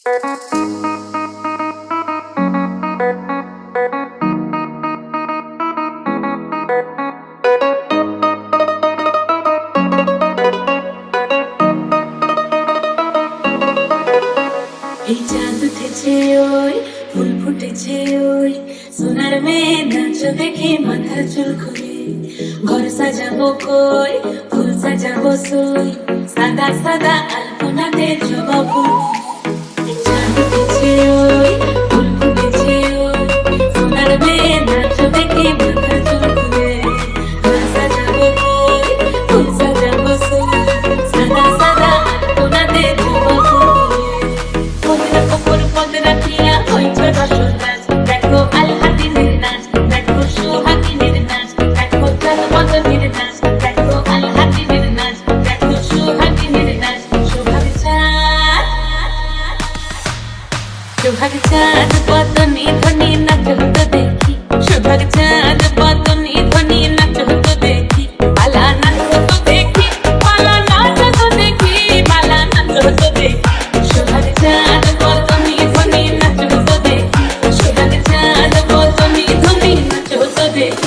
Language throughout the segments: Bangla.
এই চাঁদ উঠেছে ওই ফুল ফুটেছে ওই সোনার মেয়ে নাচ দেখে মাথার চুল খুলে ঘর সাজাবো কই ফুল সাজাবো সই সাদা সাদা আলপনাতে জবা ফুল চাঁদ উঠেছে ওই ফুল ফুটেছে ওই সোনার মেয়ে নাচ দেখে মাথার চুল খুলে ঘর সাজাবো কই ফুল সাজাবো সই সাদা সাদা আলপনাতে জবা ফুল দেখো আলহাদিনের নাচ দেখো সোহাগিনের নাচ দেখো চাঁদমদনের নাচ দেখো আলহাদিনের নাচ দেখো সোহাগিনের নাচ সোহাগ চাঁদ বদনে ধ্বনি নাচ হতো দেখি সোহাগ চাঁদ বদনে ধ্বনি নাচ হতো দেখি পালা নাচ হতো দেখি পালা নাচ হতো দেখি পালা নাচ হতো দেখি সোহাগ চাঁদ বদনে ধ্বনি নাচ হতো দেখি সোহাগ চাঁদ বদনে ধ্বনি নাচ হতো দেখি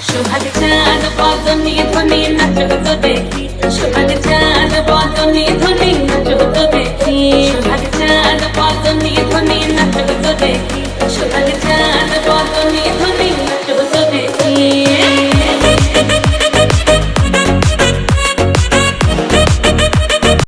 সোহাগ চাঁদ বদনে ধ্বনি নাচ হতো দেখি সোহাগ চাঁদ